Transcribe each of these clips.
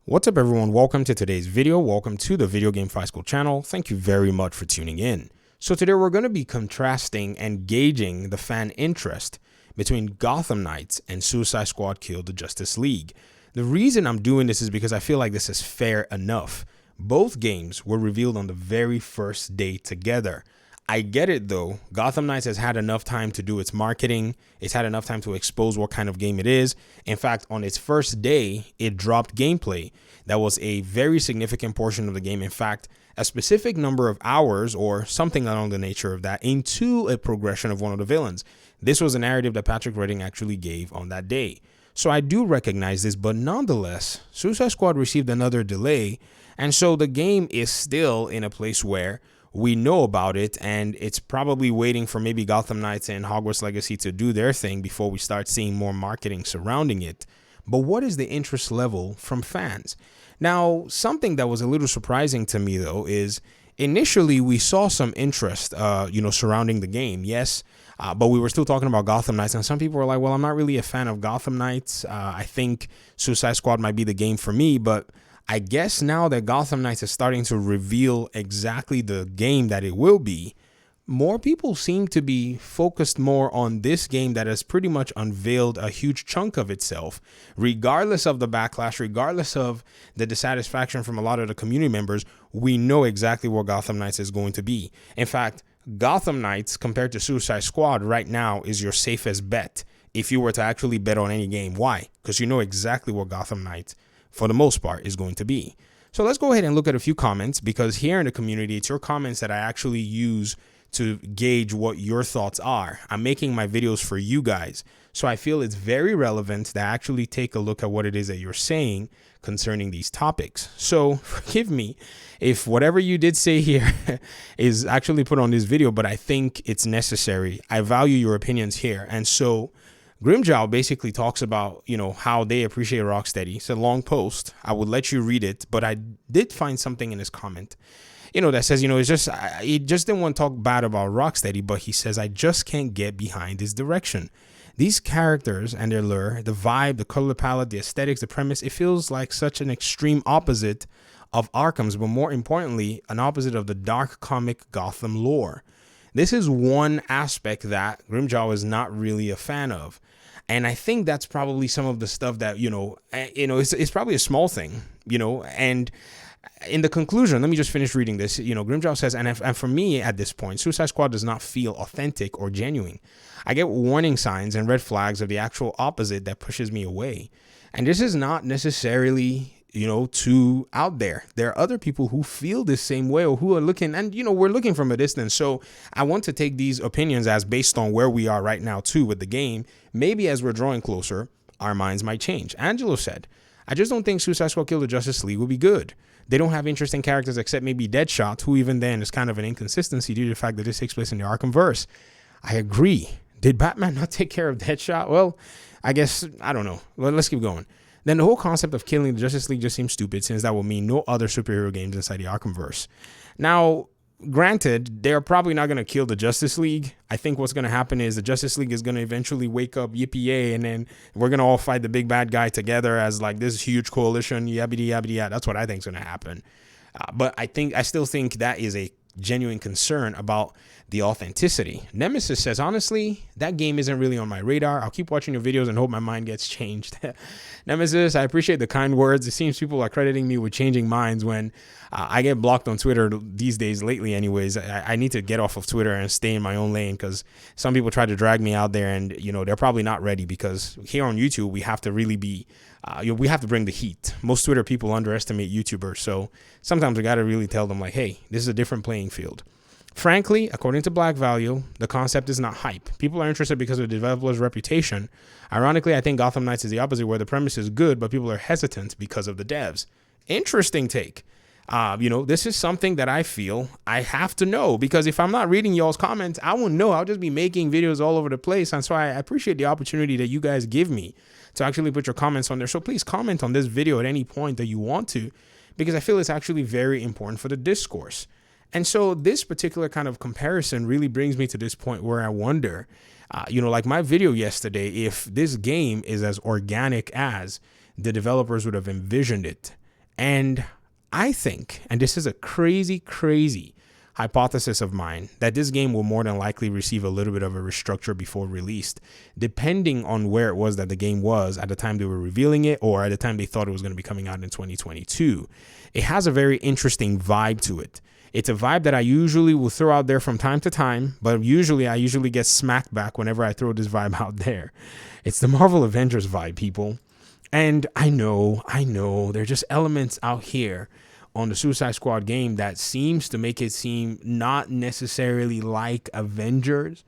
What's up everyone, welcome to today's video. Welcome to the Video Game Fight School channel. Thank you very much for tuning in. So today we're going to be contrasting and gauging the fan interest between Gotham Knights and Suicide Squad Kill the Justice League. The reason I'm doing this is because I feel like this is fair enough. Both games were revealed on the very first day together. I get it though, Gotham Knights has had enough time to do its marketing, it's had enough time to expose what kind of game it is. In fact, on its first day, it dropped gameplay that was a very significant portion of the game. In fact, a specific number of hours or something along the nature of that into a progression of one of the villains. This was a narrative that Patrick Redding actually gave on that day. So I do recognize this, but nonetheless, Suicide Squad received another delay, and so the game is still in a place where we know about it, and it's probably waiting for maybe Gotham Knights and Hogwarts Legacy to do their thing before we start seeing more marketing surrounding it. But what is the interest level from fans? Now, something that was a little surprising to me, though, is initially we saw some interest, surrounding the game. Yes, but we were still talking about Gotham Knights, and some people were like, well, I'm not really a fan of Gotham Knights. I think Suicide Squad might be the game for me, but I guess now that Gotham Knights is starting to reveal exactly the game that it will be, more people seem to be focused more on this game that has pretty much unveiled a huge chunk of itself, regardless of the backlash, regardless of the dissatisfaction from a lot of the community members. We know exactly what Gotham Knights is going to be. In fact, Gotham Knights compared to Suicide Squad right now is your safest bet if you were to actually bet on any game. Why? Because you know exactly what Gotham Knights, for the most part, is going to be. So let's go ahead and look at a few comments, because here in the community, it's your comments that I actually use to gauge what your thoughts are. I'm making my videos for you guys, so I feel it's very relevant to actually take a look at what it is that you're saying concerning these topics. So forgive me if whatever you did say here is actually put on this video, but I think it's necessary. I value your opinions here. And so Grimjow basically talks about, how they appreciate Rocksteady. It's a long post. I would let you read it, but I did find something in his comment, that says, he just didn't want to talk bad about Rocksteady, but he says, I just can't get behind his direction. These characters and their lure, the vibe, the color palette, the aesthetics, the premise, it feels like such an extreme opposite of Arkham's, but more importantly, an opposite of the dark comic Gotham lore. This is one aspect that Grimjow is not really a fan of. And I think that's probably some of the stuff that, it's probably a small thing, and in the conclusion, let me just finish reading this. Grimjow says, and for me at this point, Suicide Squad does not feel authentic or genuine. I get warning signs and red flags of the actual opposite that pushes me away. And this is not necessarily too out there. There are other people who feel the same way, or who are looking, and we're looking from a distance. So I want to take these opinions as based on where we are right now too with the game. Maybe as we're drawing closer, our minds might change. Angelo said, I just don't think Suicide Squad Kill the Justice League will be good. They don't have interesting characters except maybe Deadshot, who even then is kind of an inconsistency due to the fact that this takes place in the Arkhamverse. I agree. Did Batman not take care of Deadshot? Well, I guess, I don't know. Well, let's keep going. Then the whole concept of killing the Justice League just seems stupid, since that will mean no other superhero games inside the Arkhamverse. Now, granted, they're probably not going to kill the Justice League. I think what's going to happen is the Justice League is going to eventually wake up, yippee-yay, and then we're going to all fight the big bad guy together as like this huge coalition, yabbity-yabbity-yah. That's what I think is going to happen. But I still think that is a genuine concern about the authenticity. Nemesis says, honestly, that game isn't really on my radar. I'll keep watching your videos and hope my mind gets changed. Nemesis, I appreciate the kind words. It seems people are crediting me with changing minds when I get blocked on Twitter these days lately anyways. I need to get off of Twitter and stay in my own lane, because some people try to drag me out there, and they're probably not ready, because here on YouTube we have to really be we have to bring the heat. Most Twitter people underestimate YouTubers, so sometimes we got to really tell them like, hey, this is a different playing field. Frankly, according to Black Value, the concept is not hype. People are interested because of the developer's reputation. Ironically, I think Gotham Knights is the opposite, where the premise is good, but people are hesitant because of the devs. Interesting take. This is something that I feel I have to know, because if I'm not reading y'all's comments, I won't know. I'll just be making videos all over the place. And so I appreciate the opportunity that you guys give me to actually put your comments on there. So please comment on this video at any point that you want to, because I feel it's actually very important for the discourse. And so this particular kind of comparison really brings me to this point where I wonder, like my video yesterday, if this game is as organic as the developers would have envisioned it. And I think, and this is a crazy hypothesis of mine, that this game will more than likely receive a little bit of a restructure before released, depending on where it was that the game was at the time they were revealing it or at the time they thought it was going to be coming out in 2022. It has a very interesting vibe to it. It's a vibe that I usually will throw out there from time to time, but I usually get smacked back whenever I throw this vibe out there. It's the Marvel Avengers vibe, people. And I know, there are just elements out here on the Suicide Squad game that seems to make it seem not necessarily like Avengers,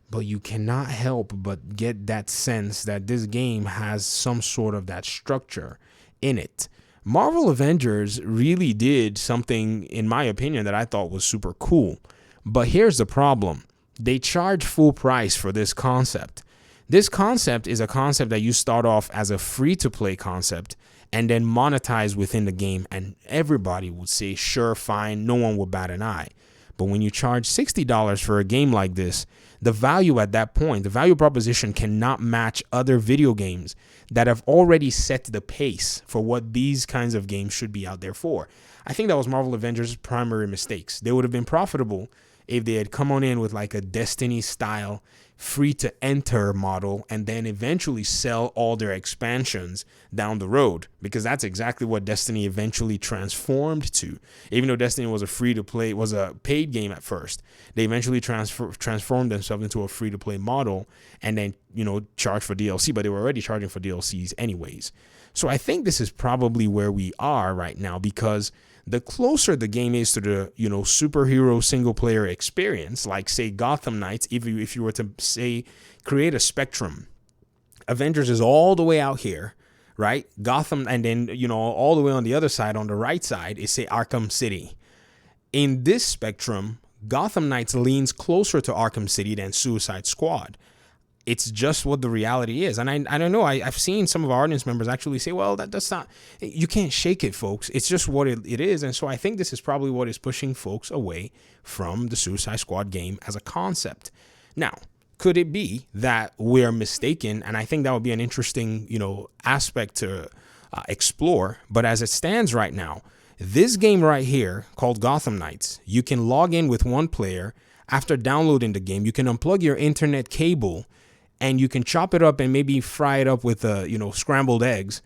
but you cannot help but get that sense that this game has some sort of that structure in it. Marvel Avengers really did something, in my opinion, that I thought was super cool. But here's the problem. They charge full price for this concept. This concept is a concept that you start off as a free-to-play concept and then monetize within the game, and everybody would say, sure, fine, no one would bat an eye. But when you charge $60 for a game like this, the value at that point, the value proposition cannot match other video games that have already set the pace for what these kinds of games should be out there for. I think that was Marvel Avengers' primary mistakes. They would have been profitable if they had come on in with like a Destiny style free to enter model and then eventually sell all their expansions down the road, because that's exactly what Destiny eventually transformed to. Even though Destiny was a free to play, was a paid game at first, they eventually transformed themselves into a free to play model and then, charge for DLC, but they were already charging for DLCs anyways. So I think this is probably where we are right now, because the closer the game is to the, superhero single player experience, like say Gotham Knights, if you were to say create a spectrum, Avengers is all the way out here, right? Gotham, and then, all the way on the other side, on the right side is say Arkham City. In this spectrum, Gotham Knights leans closer to Arkham City than Suicide Squad. It's just what the reality is. And I don't know. I've seen some of our audience members actually say, well, that's not, you can't shake it, folks. It's just what it is. And so I think this is probably what is pushing folks away from the Suicide Squad game as a concept. Now, could it be that we're mistaken? And I think that would be an interesting, aspect to explore. But as it stands right now, this game right here called Gotham Knights, you can log in with one player. After downloading the game, you can unplug your internet cable and you can chop it up and maybe fry it up with, scrambled eggs.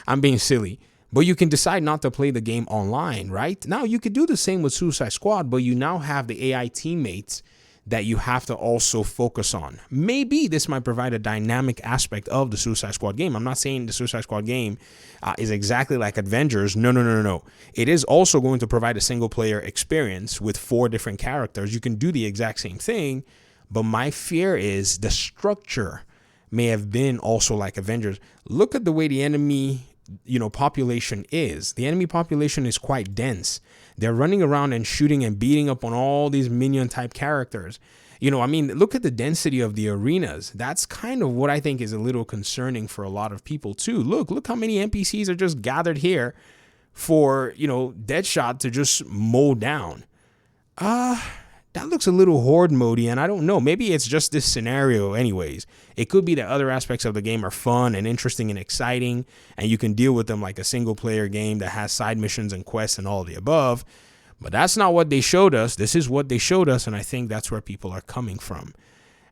I'm being silly. But you can decide not to play the game online, right? Now, you could do the same with Suicide Squad, but you now have the AI teammates that you have to also focus on. Maybe this might provide a dynamic aspect of the Suicide Squad game. I'm not saying the Suicide Squad game is exactly like Avengers. No. It is also going to provide a single-player experience with 4 different characters. You can do the exact same thing, but my fear is the structure may have been also like Avengers. Look at the way the enemy, population is. The enemy population is quite dense. They're running around and shooting and beating up on all these minion type characters. Look at the density of the arenas. That's kind of what I think is a little concerning for a lot of people too. Look how many NPCs are just gathered here for, Deadshot to just mow down. That looks a little horde modey, and I don't know. Maybe it's just this scenario anyways. It could be that other aspects of the game are fun and interesting and exciting, and you can deal with them like a single-player game that has side missions and quests and all of the above. But that's not what they showed us. This is what they showed us, and I think that's where people are coming from.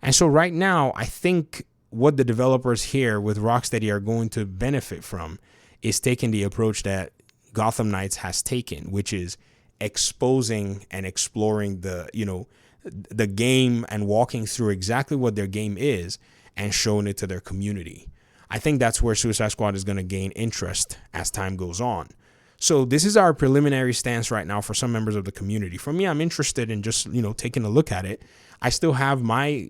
And so right now, I think what the developers here with Rocksteady are going to benefit from is taking the approach that Gotham Knights has taken, which is exposing and exploring the game and walking through exactly what their game is and showing it to their community. I think that's where Suicide Squad is going to gain interest as time goes on. So this is our preliminary stance right now for some members of the community. For me, I'm interested in just, taking a look at it. I still have my,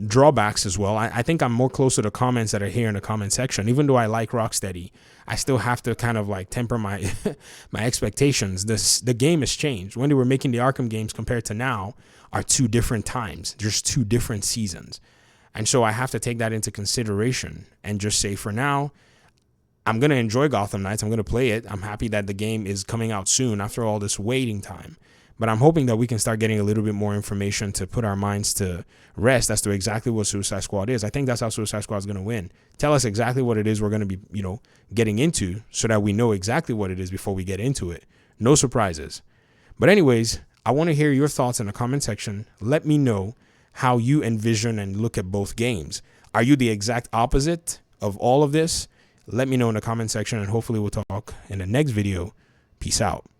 drawbacks as well. I think I'm more close to the comments that are here in the comment section. Even though I like Rocksteady, I still have to kind of like temper my my expectations. The game has changed. When they were making the Arkham games compared to now are 2 different times. There's 2 different seasons. And so I have to take that into consideration and just say for now, I'm going to enjoy Gotham Knights. I'm going to play it. I'm happy that the game is coming out soon after all this waiting time. But I'm hoping that we can start getting a little bit more information to put our minds to rest as to exactly what Suicide Squad is. I think that's how Suicide Squad is going to win. Tell us exactly what it is we're going to be, getting into, so that we know exactly what it is before we get into it. No surprises. But anyways, I want to hear your thoughts in the comment section. Let me know how you envision and look at both games. Are you the exact opposite of all of this? Let me know in the comment section, and hopefully we'll talk in the next video. Peace out.